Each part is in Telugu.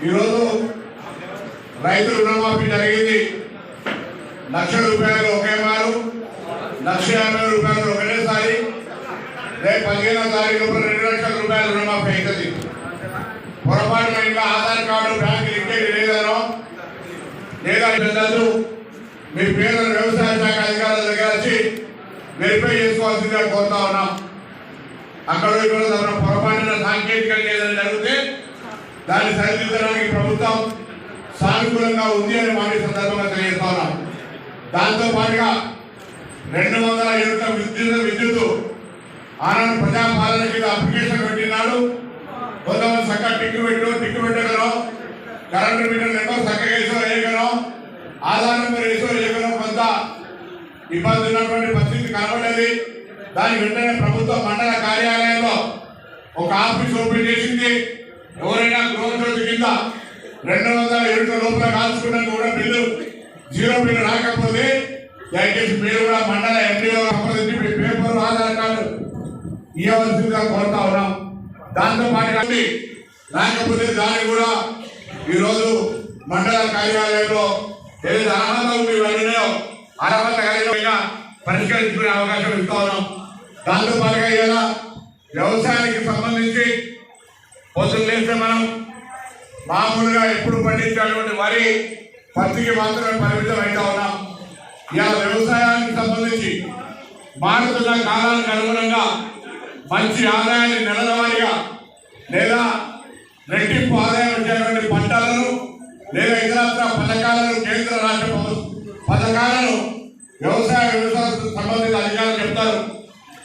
ఈరోజు రైతు రుణమాఫీ జరిగింది. 1,00,000 రూపాయలు ఒకే మారు, 1,50,000 రూపాయలు ఒకటేసారి. రేపు 15వ తారీఖు 2,00,000 రూపాయలు రుణమాఫీ అవుతుంది. పొరపాటున ఇంకా ఆధార్ కార్డు బ్యాంక్ లింకేజ్ లేదనో లేదా మీ పేదల వ్యవసాయ శాఖ అధికారుల దగ్గర వచ్చి వెరిఫై చేసుకోవాల్సిందిగా కోరుతా ఉన్నాం. అక్కడ ఇక్కడ పొరపాటున సాంకేతికంగా ఏదైనా జరిగితే దాన్ని సరిదిద్దడానికి ప్రభుత్వం సానుకూలంగా ఉంది అని మాట సందర్భంగా తెలియజేస్తా ఉన్నాం. దాంతో పాటుగా 200 యూనిట్ల విద్యుత్ ఆనంద్ ప్రజాపాలన కింద అప్లికేషన్ పెట్టినాడు. కొంతమంది చక్కగా టిక్కు పెట్టగలరు, కరెంటు మీటర్ నెంబర్ చక్కగా వేసో వేయగలం, ఆధార్ నెంబర్ వేసో వేయగలం. కొంత ఇబ్బంది ఉన్నటువంటి పరిస్థితి కనబడేది. దాని వెంటనే ప్రభుత్వం మండల కార్యాలయంలో ఒక ఆఫీస్ ఓపెన్ చేసింది. ఎవరైనా గృహజ్యోతి కింద 200 యూనిట్ల లోపల కాల్చుకున్నా కూడా బిల్లు జీరో బిల్లు రాకపోతే దయచేసి మీరు కూడా మండల ఎంపీఓ సంప్రదించి మీ పేపర్ ఆధార్ కార్డు ఇవ్వవలసిందిగా కోరుతా ఉన్నాం. దాంతో పాటు లేకపోతే దాన్ని కూడా ఈరోజు మండల కార్యాలయంలో ఏదైతే అర్హత ఉంది వెళ్ళినాయో అర్హత కలిగిన పరిష్కరించుకునే అవకాశం ఇస్తా ఉన్నాం. దాంతో పాటుగా ఇలా వ్యవసాయానికి సంబంధించి పొద్దున్న లేస్తే మనం మామూలుగా ఎప్పుడు పండించేటువంటి వరి పత్తికి మాత్రమే పరిమితం అవుతా ఉన్నాం. ఇలా వ్యవసాయానికి సంబంధించి మారుతున్న కాలానికి అనుగుణంగా మంచి ఆదాయాన్ని నెలల వారీగా లేదా రెట్టింపు ఆదాయం వచ్చేటువంటి పంటలను లేదా ఇతరత్ర పథకాలను కేంద్ర రాష్ట్ర పథకాలను వ్యవసాయ సంబంధిత అధికారులు చెప్తారు.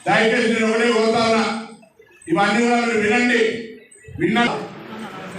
దయచేసి నేను ఒకటే కోరుతా ఉన్నా, ఇవన్నీ కూడా మీరు వినండి.